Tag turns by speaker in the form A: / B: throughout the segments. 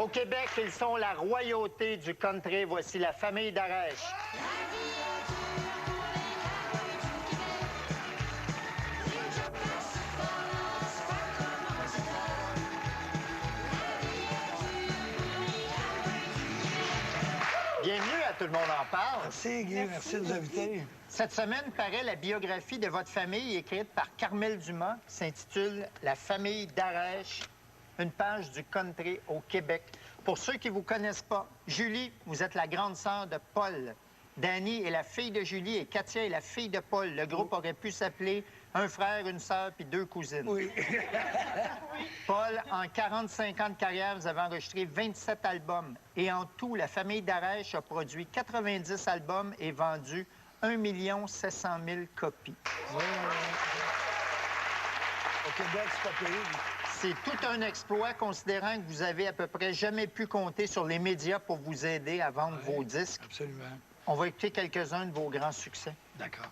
A: Au Québec, ils sont la royauté du country. Voici la famille Darèche. Bienvenue à Tout le monde en parle.
B: Merci, Guy. Merci de nous inviter.
A: Cette semaine paraît la biographie de votre famille écrite par Carmel Dumas qui s'intitule « La famille Darèche, une page du country au Québec ». Pour ceux qui ne vous connaissent pas, Julie, vous êtes la grande sœur de Paul. Dany est la fille de Julie et Katia est la fille de Paul. Le groupe aurait pu s'appeler un frère, une sœur puis deux cousines.
B: Oui.
A: Paul, en 45 ans de carrière, vous avez enregistré 27 albums. Et en tout, la famille Darèche a produit 90 albums et vendu 1 700 000 copies.
B: Oui. Au Québec, c'est pas payé.
A: C'est tout un exploit, considérant que vous avez à peu près jamais pu compter sur les médias pour vous aider à vendre vos disques.
B: Absolument.
A: On va écouter quelques-uns de vos grands succès.
B: D'accord.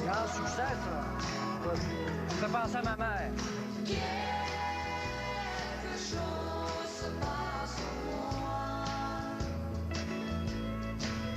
C: Grand succès, ça. Ça me fait penser à ma mère.
D: Quelque chose se passe en moi.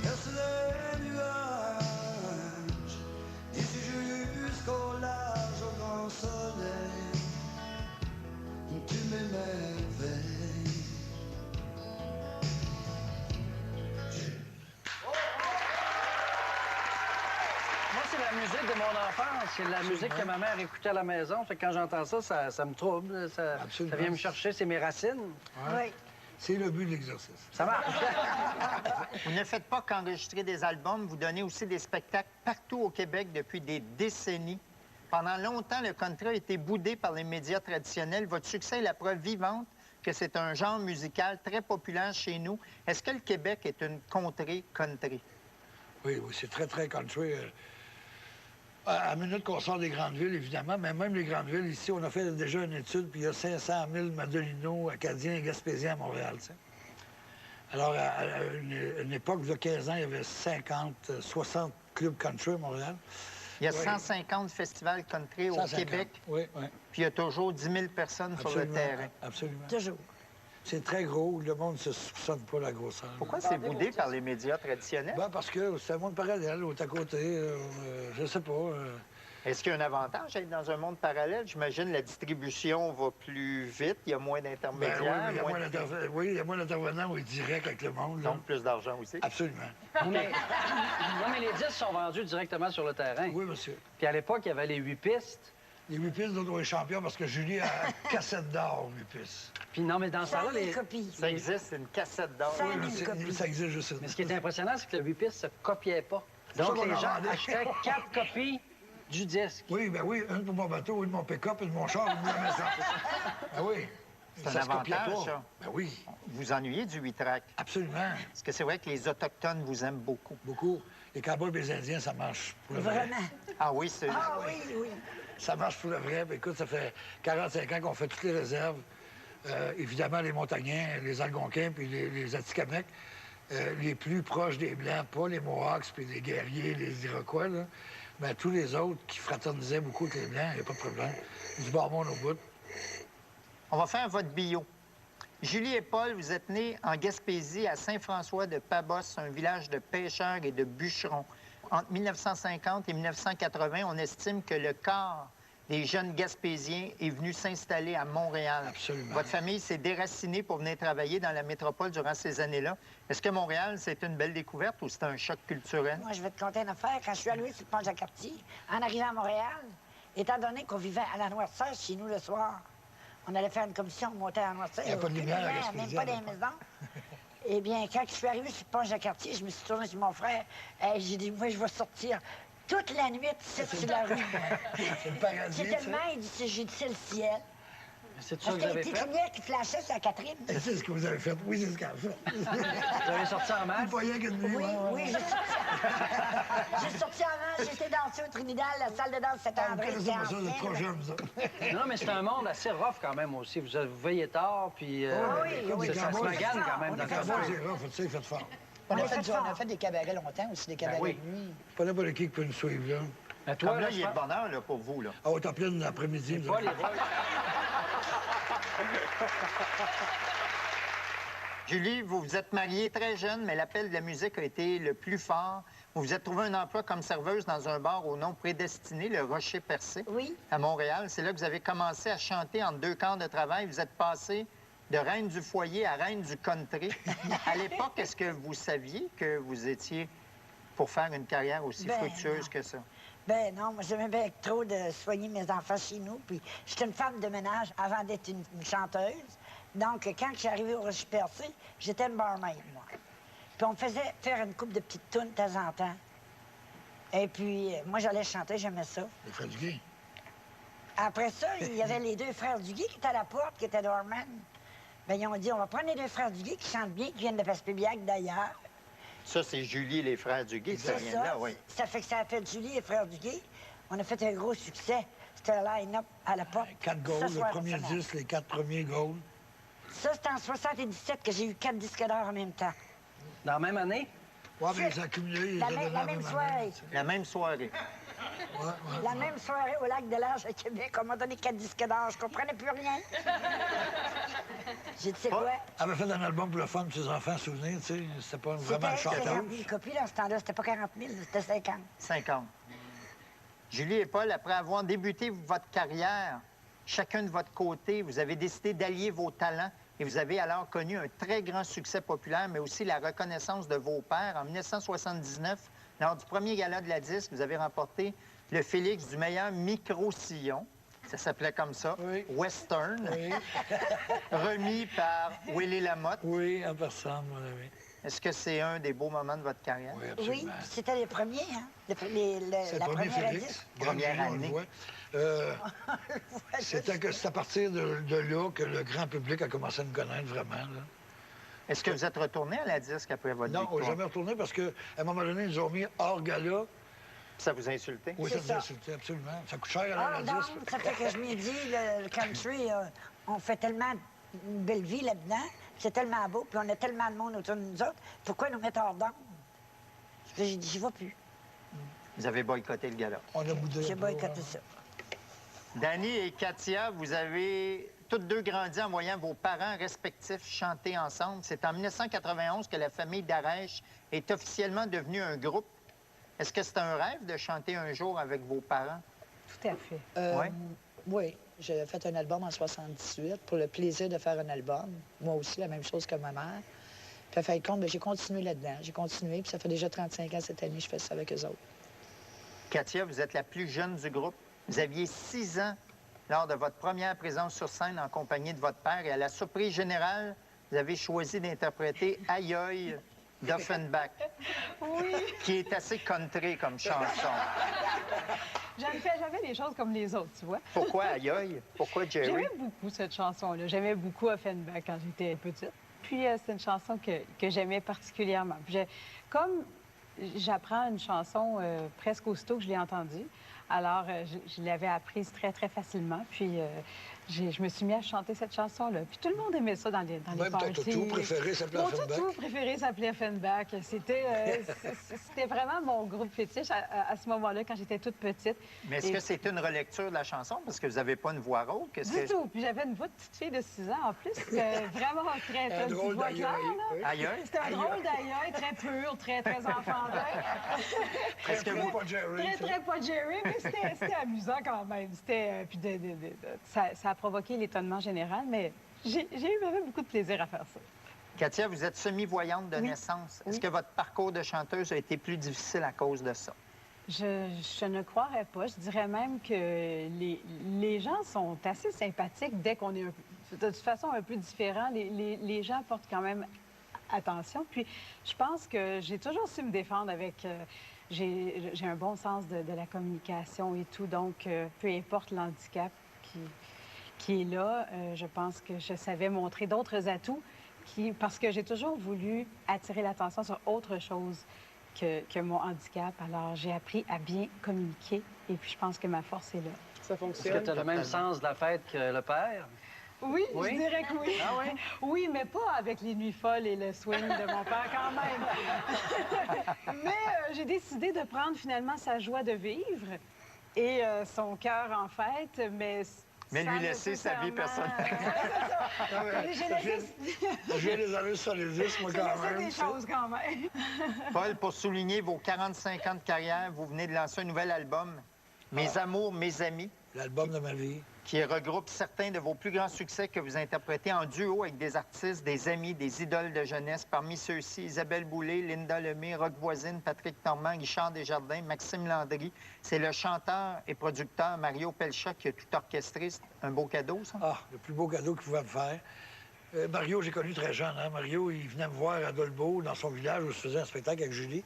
E: Perce les nuages, d'ici jusqu'au large au grand soleil, tu m'émerveilles.
C: Moi, c'est la musique de mon enfance. C'est la musique que ma mère écoutait à la maison. Fait que quand j'entends ça, ça me trouble. Ça vient me chercher. C'est mes racines.
B: Ouais.
C: Oui.
B: C'est le but de l'exercice.
C: Ça marche.
A: Vous ne faites pas qu'enregistrer des albums, vous donnez aussi des spectacles partout au Québec depuis des décennies. Pendant longtemps, le country a été boudé par les médias traditionnels. Votre succès est la preuve vivante que c'est un genre musical très populaire chez nous. Est-ce que le Québec est une contrée country?
B: Oui, oui, c'est très, très country. À la minute qu'on sort des grandes villes, évidemment, mais même les grandes villes, ici, on a fait déjà une étude, puis il y a 500 000 Madelinos, Acadiens et Gaspésiens à Montréal, tu sais. Alors, à une époque, il y a 15 ans, il y avait 50, 60 clubs country à Montréal.
A: Il y a 150 festivals country au
B: 150.
A: Québec,
B: Oui, oui.
A: puis il y a toujours 10 000 personnes sur le
B: Absolument.
A: terrain.
B: Absolument.
C: Toujours.
B: C'est très gros, le monde ne se soupçonne pas la grosseur.
A: Pourquoi c'est boudé par les médias traditionnels?
B: Ben, parce que c'est un monde parallèle, au à côté, je sais pas.
A: Est-ce qu'il y a un avantage à être dans un monde parallèle? J'imagine la distribution va plus vite, il y a moins
B: Ben,
A: d'intermédiaires,
B: oui, il y a moins d'intervenants, oui, direct avec le monde. là.
A: donc plus d'argent aussi.
B: Absolument.
C: Non, mais les disques sont vendus directement sur le terrain.
B: Oui, monsieur.
C: Puis à l'époque, il y avait les 8 pistes.
B: Les 8 pistes, nous, on est champions parce que Julie a cassette d'or, 8 pistes.
C: Puis non, mais dans ce temps-là, les...
D: copies.
A: Ça existe, c'est une cassette d'or.
D: 100 000
B: Oui,
D: copies.
B: ça existe juste.
C: Mais ce qui est impressionnant, c'est que le 8 pistes se copiait pas. Donc,
B: Ça, on
C: les
B: en
C: gens
B: vendait.
C: achetaient 4 copies du disque.
B: Oui, ben oui, une pour mon bateau, une pour mon pick-up, une pour mon char, une pour la maison. Ben oui.
A: C'est un
B: Ça se copiait
A: avantage,
B: pas.
A: ça.
B: Ben oui,
A: Vous ennuyez du 8-track.
B: absolument.
A: Parce que c'est vrai que les Autochtones vous aiment beaucoup.
B: Beaucoup. Les cowboys et les Indiens, ça marche pour le vrai.
D: Vraiment.
A: Ah oui, c'est...
D: Ah oui, oui.
B: Ça marche pour le vrai. Puis écoute, ça fait 45 ans qu'on fait toutes les réserves. Évidemment, les Montagnais, les Algonquins, puis les Atikamekw, les plus proches des Blancs, pas les Mohawks, puis les guerriers, les Iroquois, là, mais tous les autres qui fraternisaient beaucoup avec les Blancs, il n'y a pas de problème. Du bon monde au bout.
A: On va faire votre bio. Julie et Paul, vous êtes nés en Gaspésie, à Saint-François-de-Pabos, un village de pêcheurs et de bûcherons. Entre 1950 et 1980, on estime que le quart des jeunes Gaspésiens est venu s'installer à Montréal.
B: Absolument.
A: Votre famille s'est déracinée pour venir travailler dans la métropole durant ces années-là. Est-ce que Montréal, c'est une belle découverte ou c'est un choc culturel?
D: Moi, je vais te conter une affaire. Quand je suis arrivée sur le pont Jacques-Cartier, en arrivant à Montréal, étant donné qu'on vivait à la Noirceur chez nous le soir, on allait faire une commission, monter à la Noirceur.
B: Il y a pas de lumière à Gaspésie,
D: même pas dans les maisons. Eh bien, quand je suis arrivée sur le pont Jacques-Cartier, je me suis tournée sur mon frère. Et j'ai dit, moi, je vais sortir toute la nuit, ici, sur la rue.
B: C'est le paradis,
D: C'est
B: tu sais.
D: tellement, il dit, j'ai dit, c'est le ciel.
C: C'est ça
D: Parce
C: que
D: que
C: vous avez
D: les
C: fait?
D: petites lumières qui flashaient sur la Catherine.
B: Et c'est ce que vous avez fait. Oui, c'est ce qu'elle a fait.
C: Vous avez sorti en
B: Il
C: masse?
B: voyait qu'une nuit.
D: Oui,
B: ouais, ouais,
D: oui,
B: ouais.
D: j'ai sorti avant, j'étais dansée au Trinidad, la salle de danse
B: Ah, vous
D: Saint-André.
B: connaissez pas ça, vous êtes trop jeune, ça.
C: Non, mais c'est un monde assez rough quand même aussi. Vous veillez tard, puis
D: oui,
C: ça se magane quand même dans le
B: Quand
C: country.
B: c'est rough, tu sais, faites fort.
F: On
D: On
F: a,
D: a
F: fait,
D: fait
F: on a
D: fort.
F: fait des cabarets longtemps aussi, des cabarets
C: oui.
F: de nuit.
B: Pas n'importe qui peut nous suivre, là.
C: Mais toi,
A: Comme là,
C: là,
A: il est de bonne heure là, pour vous. Là.
B: Ah, on est en pleine l'après-midi.
C: pas les rôles.
A: Julie, vous vous êtes mariée très jeune, mais l'appel de la musique a été le plus fort. Vous vous êtes trouvé un emploi comme serveuse dans un bar au nom prédestiné, le Rocher Percé,
D: Oui.
A: à Montréal. C'est là que vous avez commencé à chanter en 2 quarts de travail. Vous êtes passée de reine du foyer à reine du country. À l'époque, est-ce que vous saviez que vous étiez pour faire une carrière aussi
D: Ben,
A: fructueuse
D: non.
A: que ça?
D: Ben non, moi j'aimais bien trop de soigner mes enfants chez nous. Puis j'étais une femme de ménage avant d'être une chanteuse. Donc quand je suis arrivée au Rocher Percé, j'étais une barmaid, moi. Puis on me faisait faire une coupe de petites tunes de temps en temps. Et puis moi j'allais chanter, j'aimais ça.
B: Les frères du Guy.
D: Après ça, il y avait les 2 frères Duguay qui étaient à la porte, qui étaient doorman. Ben ils ont dit, on va prendre les 2 frères Duguay qui chantent bien, qui viennent de Passepébiac d'ailleurs.
A: Ça, c'est Julie, les frères Duguay, ça
D: C'est
A: vient
D: ça.
A: de là, oui.
D: Ça fait que ça a fait Julie et frères Duguay. On a fait un gros succès. C'était un line-up à la porte.
B: 4
D: Ce
B: gold, le
D: soir,
B: premier
D: on fait
B: disque, les 4 premiers gold.
D: Ça, c'était en 77 que j'ai eu 4 disques d'or en même temps.
C: Dans la même année?
B: Ouais, mais ils ont accumulé. ils
D: La,
B: ont donné
D: la même
B: année.
D: soirée.
A: La même soirée.
B: Ouais, ouais.
D: La même soirée au Lac de l'Arche à Québec, on m'a donné 4 disques d'or. Je comprenais plus rien. J'ai dit, c'est quoi?
B: Elle avait fait un album pour le fun de ses enfants, souvenir, tu sais. C'était pas vraiment une
D: C'était 50
B: chanteuse.
D: 000 copies dans ce temps-là. C'était pas 40 000, c'était 50.
A: 50. Julie et Paul, après avoir débuté votre carrière, chacun de votre côté, vous avez décidé d'allier vos talents et vous avez alors connu un très grand succès populaire, mais aussi la reconnaissance de vos pairs. En 1979, lors du premier gala de la disque, vous avez remporté le Félix du meilleur micro-sillon. Ça s'appelait comme ça,
B: Oui.
A: Western,
B: Oui,
A: remis par Willy Lamotte.
B: oui, en personne, mon ami.
A: Est-ce que c'est un des beaux moments de votre carrière?
B: Oui,
D: Oui,
B: absolument.
D: puis c'était les premiers, hein?
B: C'est le
D: La
B: premier
D: première
B: Félix.
D: disque.
A: Première
B: Grande
A: année.
B: on le voit. C'est à partir de là que le grand public a commencé à nous connaître vraiment. Là.
A: Est-ce que vous êtes retourné à la disque après votre
B: Non, on
A: victoire?
B: n'est jamais retourné parce qu'à un moment donné, ils nous ont mis hors gala.
A: Ça vous a insulté?
B: Oui,
D: C'est
B: ça nous a
D: ça.
B: insulté, absolument. Ça coûte cher à
D: Ah,
B: la
D: non,
B: disque.
D: ça fait que je m'ai dit, le country, on fait tellement une belle vie là-dedans, c'est tellement beau, puis on a tellement de monde autour de nous autres, pourquoi nous mettre hors d'ombre? J'ai dit, j'y vais plus.
A: Vous avez boycotté le gala.
B: On a boudé.
D: J'ai
B: un peu,
D: boycotté
B: ouais.
D: ça.
A: Danny et Katia, vous avez toutes deux grandi en voyant vos parents respectifs chanter ensemble. C'est en 1991 que la famille Darèche est officiellement devenue un groupe. Est-ce que c'est un rêve de chanter un jour avec vos parents?
F: Tout à fait.
A: Ouais.
F: Oui, j'ai fait un album en 78 pour le plaisir de faire un album. Moi aussi, la même chose que ma mère. Puis à fin de compte, ben, j'ai continué là-dedans. J'ai continué, puis ça fait déjà 35 ans cette année que je fais ça avec eux autres.
A: Katia, vous êtes la plus jeune du groupe. Vous aviez 6 ans lors de votre première présence sur scène en compagnie de votre père. Et à la surprise générale, vous avez choisi d'interpréter Aïe aïe d'Offenbach, qui est assez country comme chanson.
G: J'avais les choses comme les autres, tu vois.
A: Pourquoi Aïe aïe? Pourquoi Jerry?
G: J'aimais beaucoup cette chanson-là. J'aimais beaucoup Offenbach quand j'étais petite. Puis c'est une chanson que j'aimais particulièrement. Puis comme j'apprends une chanson presque aussitôt que je l'ai entendue, alors je l'avais apprise très, très facilement. Puis je me suis mis à chanter cette chanson-là. Puis tout le monde aimait ça dans les
B: Même ton
G: parties.
B: toutou préféré s'appelait
G: Mon
B: Offenbach.
G: toutou préféré s'appelait Offenbach. C'était vraiment mon groupe fétiche à ce moment-là, quand j'étais toute petite.
A: Mais est-ce
G: Et-
A: que c'est une relecture de la chanson? Parce que vous n'avez pas une voix rauque. Qu'est-ce
G: Du
A: que...
G: tout. Puis j'avais une voix de petite fille de 6 ans en plus. C'était vraiment très,
B: Un
G: une
B: drôle
G: petite voix
B: d'aïe
G: claire,
B: aïe.
G: là.
A: Aïe aïe?
G: C'était un drôle d'ailleurs, très pur, très, très enfantin.
A: Est-ce que vous...
B: Pas Jerry,
G: Très,
B: tu sais.
G: très pas Jerry, mais c'était amusant quand même. C'était, puis ça a provoqué l'étonnement général, mais j'avais beaucoup de plaisir à faire ça.
A: Katia, vous êtes semi-voyante de
G: Oui.
A: naissance. Est-ce
G: Oui.
A: que votre parcours de chanteuse a été plus difficile à cause de ça?
G: Je ne croirais pas. Je dirais même que les gens sont assez sympathiques dès qu'on est de toute façon un peu différent. Les gens portent quand même attention. Puis je pense que j'ai toujours su me défendre avec... j'ai un bon sens de la communication et tout. Donc, peu importe l'handicap qui est là. Je pense que je savais montrer d'autres atouts parce que j'ai toujours voulu attirer l'attention sur autre chose que mon handicap. Alors, j'ai appris à bien communiquer et puis je pense que ma force est là.
C: Est-ce
F: Ça
C: que
F: fonctionne.
C: tu as le même sens de la fête que le père?
G: Oui,
C: Oui?
G: je dirais que oui.
C: Ah oui?
G: Oui, mais pas avec les nuits folles et le swing de mon père quand même. Mais j'ai décidé de prendre finalement sa joie de vivre et son cœur en fête, mais sans
A: lui laisser sa vie
G: nécessairement-
A: personnelle.
G: Ouais, c'est ça. J'ai laissé,
B: J'ai les années sur les 10, moi,
G: j'ai
B: quand
G: laissé
B: même.
G: des
B: tu sais.
G: choses quand même.
A: Paul, pour souligner vos 45 ans de carrière, vous venez de lancer un nouvel album, Mes amours, mes amis,
B: L'album de ma vie.
A: qui regroupe certains de vos plus grands succès que vous interprétez en duo avec des artistes, des amis, des idoles de jeunesse. Parmi ceux-ci, Isabelle Boulay, Linda Lemay, Roch Voisine, Patrick Normand, Richard Desjardins, Maxime Landry. C'est le chanteur et producteur Mario Pelcha qui a tout orchestré. C'est un beau cadeau, ça?
B: Ah, le plus beau cadeau qu'il pouvait me faire. Mario, j'ai connu très jeune. Hein? Mario, il venait me voir à Dolbeau, dans son village, où je faisais un spectacle avec Julie.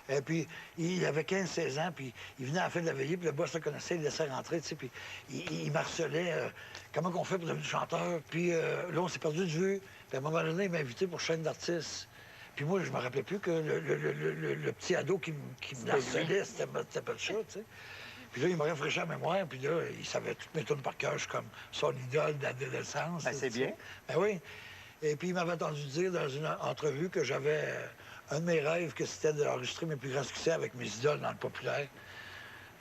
B: Et puis, il avait 15-16 ans, puis il venait à la fin de la veillée, puis le boss le connaissait, il le laissait rentrer, tu sais, puis il m'harcelait. Comment qu'on fait pour devenir chanteur? Puis là, on s'est perdu de vue. Puis à un moment donné, il m'a invité pour chaîne d'artistes. Puis moi, je me rappelais plus que le petit ado qui me harcelait, c'était pas le chat, tu sais. Puis là, il m'a rafraîchi la mémoire, puis là, il savait toutes mes tunes par cœur. Je suis comme son idole d'adolescence.
A: Ben, c'est
B: tu sais.
A: bien.
B: Ben oui. Et puis, il m'avait entendu dire dans une entrevue que j'avais un de mes rêves, que c'était d'enregistrer mes plus grands succès avec mes idoles dans le populaire.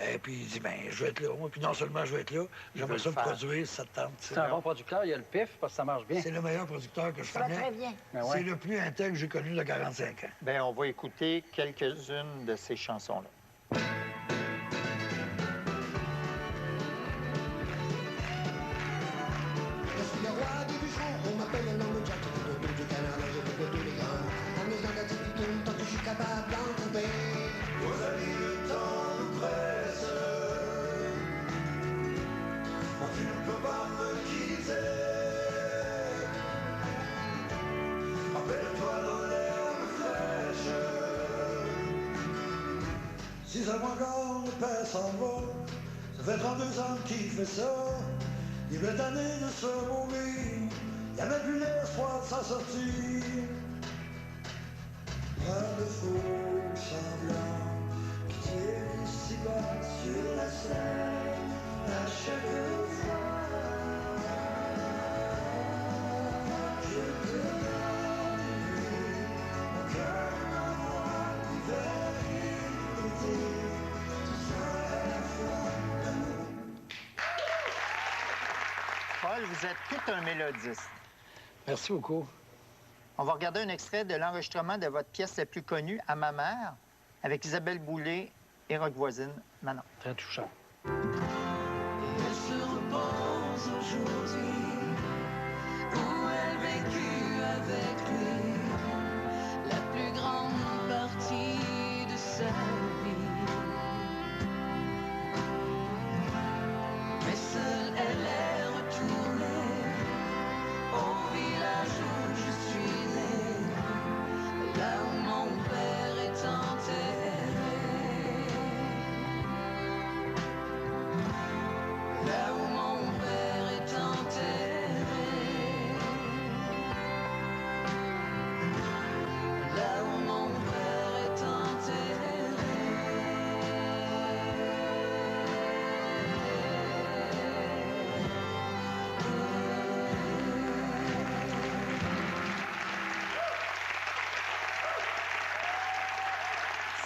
B: Et puis, il dit, ben je vais être là. Moi, puis non seulement je vais être là, j'aimerais ça me produire, ça te tente. tu sais.
C: C'est un bon producteur, il y a le pif parce que ça marche bien.
B: C'est le meilleur producteur que je
D: Ça va très
B: connais.
D: bien.
C: Ben ouais.
B: C'est le plus intègre que j'ai connu de 45 ans.
A: Bien, on va écouter quelques-unes de ces chansons-là.
E: Je suis le roi du bûcheron, on m'appelle l'homme Jack, le tour du Canada, je fais tous les grands. Amusant d'attitude, tant que je suis capable d'en trouver. Vos amis, le temps nous presse. Oh, tu ne peux pas me quitter. Rappelle-toi dans l'herbe fraîche.
B: Si ça encore le père s'en va, ça fait 32 ans qu'il fait ça. Il veut donner de se mourir, il n'y avait plus l'espoir de s'en sortir. Pas de faux semblants qui tirent ici bas sur la scène à chaque fois. Je te garde mon cœur, ma voix, l'hiver et l'été, tout ça à la fois l'amour.
A: Paul, vous êtes tout un mélodiste.
B: Merci beaucoup.
A: On va regarder un extrait de l'enregistrement de votre pièce la plus connue, À ma mère, avec Isabelle Boulay et Roch Voisine, Manon.
C: Très touchant.
E: Elle se repose aujourd'hui où elle vécut avec lui la plus grande partie de sa vie. Mais seule elle est retournée au village où je suis né, là où mon père est enterré. Là où mon père est enterré. Là où mon père est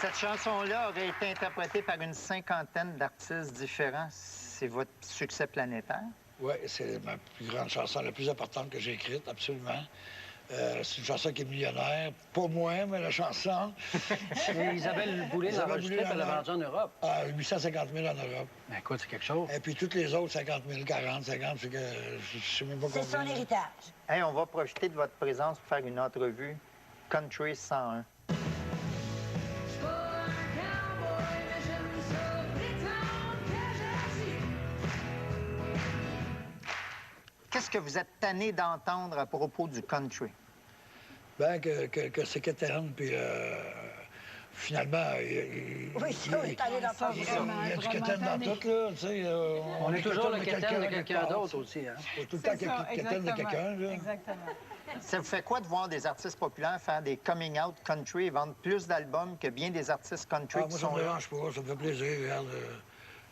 A: Cette chanson-là aurait été interprétée par une cinquantaine d'artistes différents. C'est votre succès planétaire.
B: Oui, c'est ma plus grande chanson, la plus importante que j'ai écrite, absolument. C'est une chanson qui est millionnaire. Pas moi, mais la chanson.
C: Et Isabelle Boulay l'a
B: Isabelle
C: enregistré,
B: Boulay
C: elle l'a
B: l'a-
C: vendu en Europe.
B: À 850 000 en Europe.
C: Ben écoute, c'est quelque chose.
B: Et puis toutes les autres, 50 000, 40, 50, c'est que je sais même pas
D: C'est
B: combien.
D: son héritage.
A: Hey, on va profiter de votre présence pour faire une entrevue Country 101. Qu'est-ce que vous êtes tanné d'entendre à propos du country?
B: Ben, que c'est quétaine, puis finalement,
D: Oui, ça, il est allé dans ton
B: il y a du quétaine dans tout, là. Tu sais,
C: On est toujours le
B: quétaine
C: quétaine de
B: quelque
C: quelqu'un
B: part.
C: d'autre aussi, hein?
B: Il y a tout le temps
G: C'est ça,
B: quétaine de quelqu'un, là.
G: Exactement.
A: Ça vous fait quoi de voir des artistes populaires faire des coming out country et vendre plus d'albums que bien des artistes country
B: Ah,
A: qui
B: moi, ça
A: sont
B: me
A: là?
B: dérange pas, ça me fait plaisir. Regarde,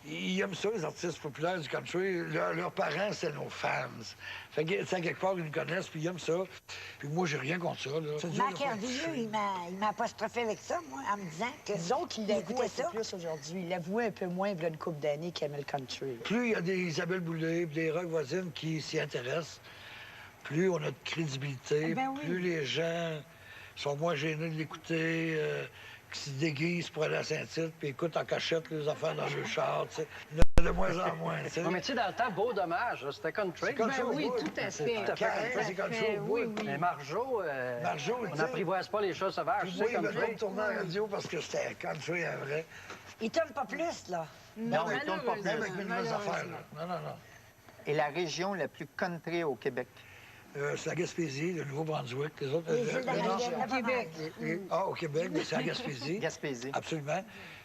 B: ils aiment ça, les artistes populaires du country. Leurs parents, c'est nos fans. Fait que, tu sais, quelque part, ils nous connaissent, puis ils aiment ça. Puis moi, j'ai rien contre ça, là. C'est dur de
D: Marc
B: faire
D: Hervilleux, il m'a apostrophé avec ça, moi, en me disant que.
F: Disons qu'il
D: il
F: l'avouait
D: écoutait
F: un
D: ça.
F: peu plus aujourd'hui. Il l'avouait un peu moins, il y a une couple d'années, qu'il aimait le country.
B: Plus il y a des Isabelle Boulay, puis des rock voisines qui s'y intéressent, plus on a de crédibilité,
G: Ben oui.
B: plus les gens sont moins gênés de l'écouter, qui se déguisent pour aller à Saint-Tite, puis écoutent en cachette les affaires dans le char, tu sais. Il y en a de moins en moins, tu sais.
C: Non, mais tu sais, dans le temps, Beau Dommage, là, c'était country.
B: C'est country.
G: Ben oui,
B: oui.
G: tout à fait.
C: Tout à fait
B: Carré,
C: country.
B: c'est country
G: fait,
B: au
G: oui,
B: bout.
G: oui.
C: Mais Marjo,
B: Marjo,
C: on
B: tu sais.
C: n'apprivoise pas les chats sauvages,
B: Puis
C: tu
B: moi,
C: sais,
B: il m'a
C: country.
B: fait tourner à la radio parce que c'était country en vrai.
D: Il tombe pas plus, là.
A: Non, ils tournent pas plus.
B: Même avec mes nouvelles affaires, là. Non, non, non.
A: Et la région la plus country au Québec?
B: C'est la Gaspésie, le Nouveau-Brunswick, les autres.
D: Les îles de la
B: non,
D: Madeleine,
G: Au Québec.
B: au Québec, mais c'est la Gaspésie.
A: Gaspésie.
B: Absolument.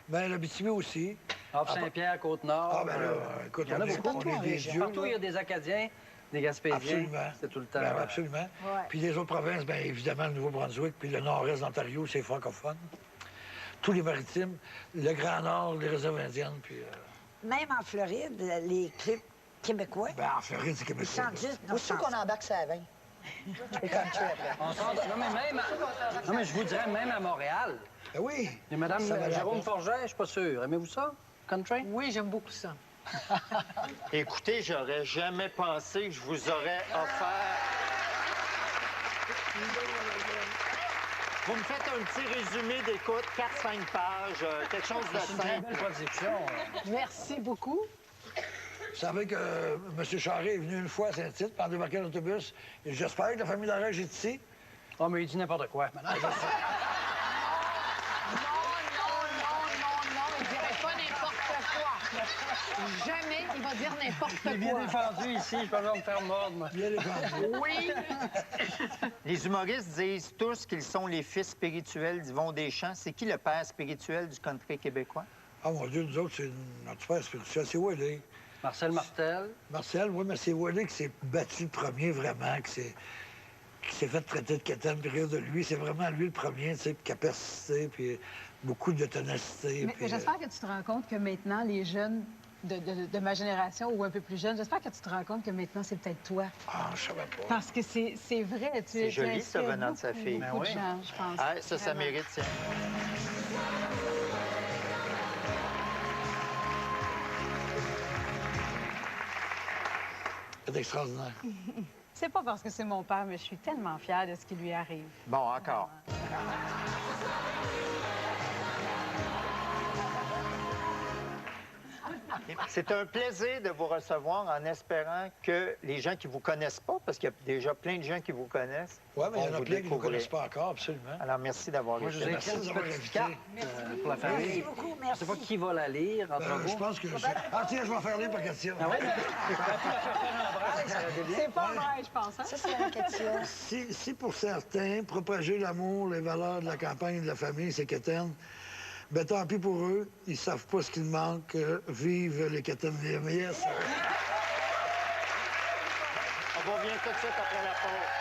B: Mais l'Abitibi aussi.
C: Saint-Pierre, Côte-Nord.
B: Ah, ben là, écoute,
C: il y en a
B: on est,
C: beaucoup.
B: on est des dieux.
C: Partout où il y a des Acadiens, des Gaspésiens,
B: Absolument.
C: c'est tout le temps.
B: Ben, absolument.
D: Ouais.
B: Puis les autres provinces, bien évidemment, le Nouveau-Brunswick, puis le nord-est de l'Ontario, c'est francophone. Tous les maritimes, le Grand Nord, les réserves indiennes, puis...
D: Même en Floride, les clips québécois,
B: ben, en Floride, c'est
D: ils
B: québécois.
D: chantent juste nos
F: Aussi qu'on
D: chansons.
F: embarque ça à 20. Le country après.
C: On sort de- Non, mais même non, mais je vous dirais, même à Montréal.
B: Ben oui.
C: Et Madame
B: Ça va
C: Jérôme
B: là-bas.
C: Forget, je suis pas sûr. Aimez-vous ça, country?
G: Oui, j'aime beaucoup ça.
A: Écoutez, j'aurais jamais pensé que je vous aurais offert... Vous me faites un petit résumé d'écoute, 4-5 pages, quelque chose de
C: C'est une très
A: simple.
C: belle production.
G: Merci beaucoup.
B: Vous savez que M. Charest est venu une fois à Saint-Tite, puis en débarquant l'autobus. Et j'espère que la famille d'Arèche est ici.
C: Oh, mais il dit n'importe quoi. Madame.
H: Non, il dirait pas n'importe quoi. Jamais il va dire n'importe
C: Il est bien
H: quoi.
C: défendu ici, je peux pas me faire mordre, moi.
B: Bien défendu.
H: Oui.
A: Les humoristes disent tous qu'ils sont les fils spirituels d'Yvon Deschamps. C'est qui le père spirituel du country québécois?
B: Ah, mon Dieu, nous autres, c'est notre père spirituel. C'est Wally.
C: Marcel Martel.
B: Marcel, oui, mais c'est Wally qui s'est battu le premier, vraiment, qui s'est fait traiter de quétaine, puis rire de lui. C'est vraiment lui le premier, tu sais, puis qui a persisté, puis beaucoup de ténacité.
G: Mais
B: puis,
G: j'espère que tu te rends compte que maintenant, les jeunes de ma génération ou un peu plus jeunes, j'espère que tu te rends compte que maintenant, c'est peut-être toi.
B: Ah, je savais pas.
G: Parce que c'est vrai.
A: C'est joli, ça, venant de sa fille.
G: Beaucoup
C: Ben
G: de
C: oui.
G: gens, je pense.
A: Ah, ça
G: Vraiment.
A: mérite, tiens.
B: C'est extraordinaire.
G: C'est pas parce que c'est mon père, mais je suis tellement fière de ce qui lui arrive.
A: Bon, encore. C'est un plaisir de vous recevoir en espérant que les gens qui vous connaissent pas, parce qu'il y a déjà plein de gens qui vous connaissent,
B: Oui, mais il y en
A: vont
B: a
A: vous
B: plein qui ne nous
A: découvrir.
B: connaissent pas encore, absolument.
A: Alors, merci d'avoir
C: Moi, je vous
A: été
C: ai
A: là.
C: écrit une
B: Merci d'avoir
C: petite
B: invité.
C: carte pour la
D: Merci
C: famille.
D: beaucoup,
C: Je
D: merci.
C: sais pas qui va la lire, entre
B: Je
C: vous.
B: pense que... Ah, tiens, je vais en faire lire par Katia.
C: Ah ouais, mais tu pourrais plus la faire faire un bras, ça aurait été bien.
G: C'est pas vrai, je pense. Hein?
F: Ça, c'est la Katia.
B: Si pour certains, propager l'amour, les valeurs de la campagne et de la famille, c'est quétaine, ben tant pis pour eux, ils savent pas ce qu'il manque. Vive les quétaines des yes.
A: On revient tout de suite après la pause.